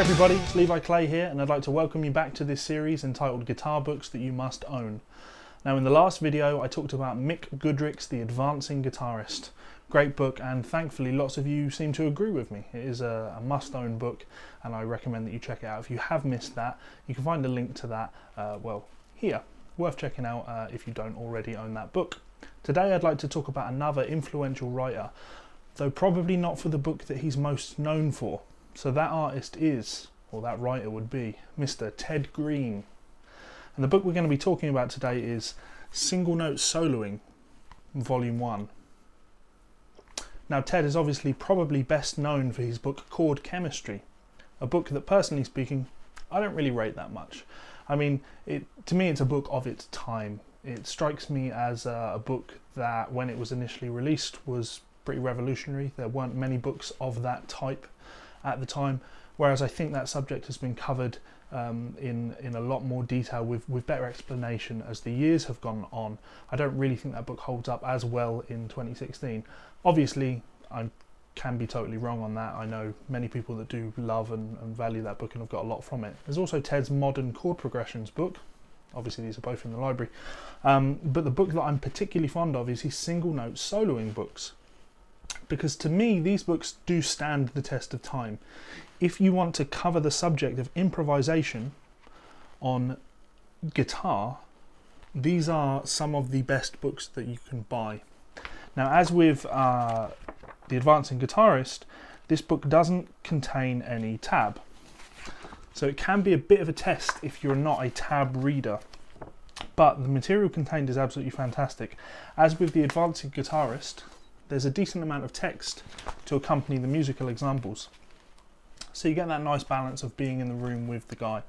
everybody, it's Levi Clay here, and I'd like to welcome you back to this series entitled Guitar Books That You Must Own. Now, in the last video I talked about Mick Goodrick's The Advancing Guitarist. Great book, and thankfully lots of you seem to agree with me. It is a must-own book, and I recommend that you check it out. If you have missed that, you can find a link to that, here. Worth checking out if you don't already own that book. Today I'd like to talk about another influential writer, though probably not for the book that he's most known for. So that artist is, or that writer would be, Mr. Ted Greene. And the book we're going to be talking about today is Single Note Soloing, Volume 1. Now, Ted is obviously probably best known for his book Chord Chemistry, a book that, personally speaking, I don't really rate that much. I mean, to me it's a book of its time. It strikes me as a book that, when it was initially released, was pretty revolutionary. There weren't many books of that type at the time, whereas I think that subject has been covered in a lot more detail with better explanation as the years have gone on. I don't really think that book holds up as well in 2016. Obviously, I can be totally wrong on that. I know many people that do love and value that book and have got a lot from it. There's also Ted's Modern Chord Progressions book. Obviously these are both in the library. But the book that I'm particularly fond of is his Single Note Soloing books, because to me these books do stand the test of time. If you want to cover the subject of improvisation on guitar, these are some of the best books that you can buy. Now, as with The Advancing Guitarist, this book doesn't contain any tab. So it can be a bit of a test if you're not a tab reader. But the material contained is absolutely fantastic. As with The Advancing Guitarist, there's a decent amount of text to accompany the musical examples. So you get that nice balance of being in the room with the guy.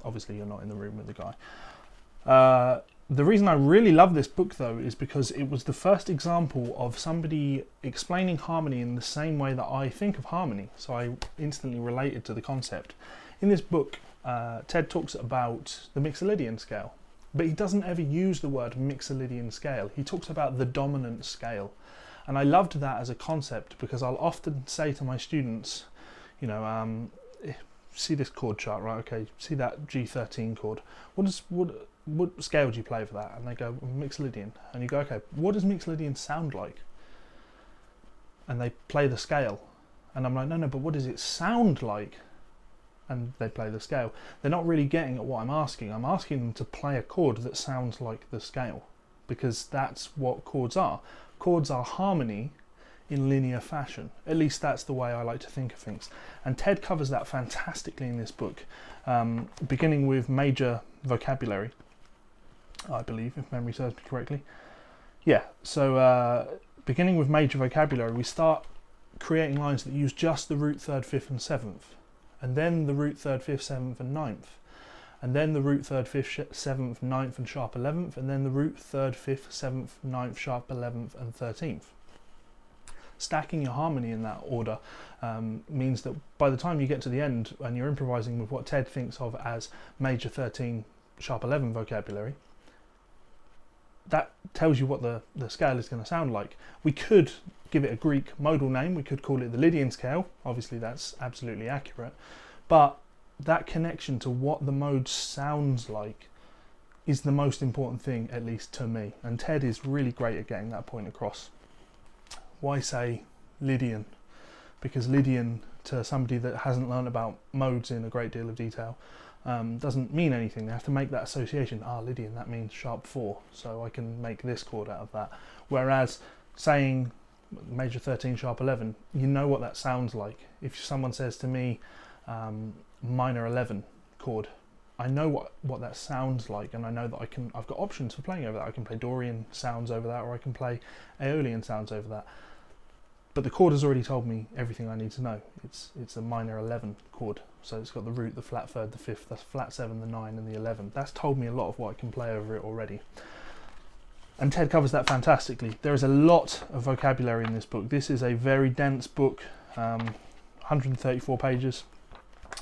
Obviously you're not in the room with the guy. The reason I really love this book, though, is because it was the first example of somebody explaining harmony in the same way that I think of harmony. So I instantly related to the concept. In this book, Ted talks about the Mixolydian scale. But he doesn't ever use the word Mixolydian scale. He talks about the dominant scale. And I loved that as a concept, because I'll often say to my students, you know, see this chord chart, right? Okay, see that G13 chord. What scale do you play for that? And they go, Mixolydian. And you go, okay, what does Mixolydian sound like? And they play the scale. And I'm like, no, but what does it sound like? And they play the scale. They're not really getting at what I'm asking. I'm asking them to play a chord that sounds like the scale, because that's what chords are. Chords are harmony in linear fashion. At least that's the way I like to think of things. And Ted covers that fantastically in this book, beginning with major vocabulary, I believe, if memory serves me correctly. Yeah, so beginning with major vocabulary, we start creating lines that use just the root, third, fifth and seventh, and then the root, third, fifth, seventh and ninth, and then the root, third, fifth, seventh, ninth and sharp 11th, and then the root, third, fifth, seventh, ninth, sharp 11th and 13th. Stacking your harmony in that order means that by the time you get to the end and you're improvising with what Ted thinks of as major 13, sharp 11 vocabulary, that tells you what the scale is going to sound like. We could give it a Greek modal name. We could call it the Lydian scale. Obviously that's absolutely accurate. But that connection to what the mode sounds like is the most important thing, at least to me. And Ted is really great at getting that point across. Why say Lydian? Because Lydian, to somebody that hasn't learned about modes in a great deal of detail, doesn't mean anything. They have to make that association. Lydian, that means sharp 4, so I can make this chord out of that. Whereas saying major 13, sharp 11, you know what that sounds like. If someone says to me minor 11 chord, I know what that sounds like, and I know that I've got options for playing over that. I can play Dorian sounds over that, or I can play Aeolian sounds over that. But the chord has already told me everything I need to know. It's a minor 11 chord, so it's got the root, the flat third, the fifth, the flat 7, the 9 and the 11. That's told me a lot of what I can play over it already. And Ted covers that fantastically. There is a lot of vocabulary in this book. This is a very dense book, 134 pages.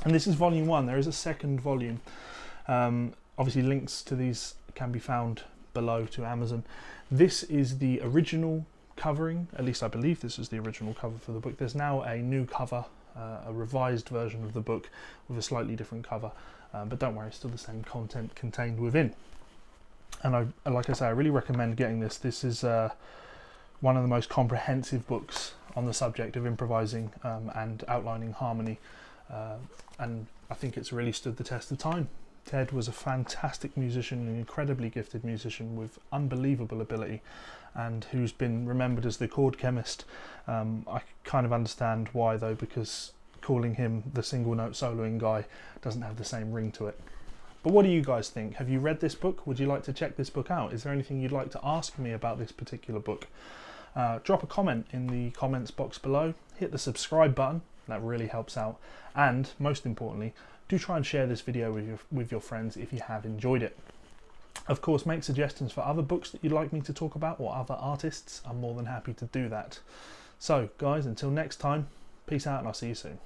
And this is volume 1. There is a second volume. Obviously links to these can be found below to Amazon. This is the original covering, at least I believe this is the original cover for the book. There's now a new cover a revised version of the book with a slightly different cover, but don't worry, it's still the same content contained within. And like I say, I really recommend getting this. This is one of the most comprehensive books on the subject of improvising and outlining harmony, and I think it's really stood the test of time. Ted was a fantastic musician, an incredibly gifted musician with unbelievable ability, and who's been remembered as the chord chemist. I kind of understand why though, because calling him the single note soloing guy doesn't have the same ring to it. But what do you guys think? Have you read this book? Would you like to check this book out? Is there anything you'd like to ask me about this particular book? Drop a comment in the comments box below. Hit the subscribe button, that really helps out. And most importantly, do try and share this video with your friends if you have enjoyed it. Of course, make suggestions for other books that you'd like me to talk about or other artists. I'm more than happy to do that. So guys, until next time, peace out and I'll see you soon.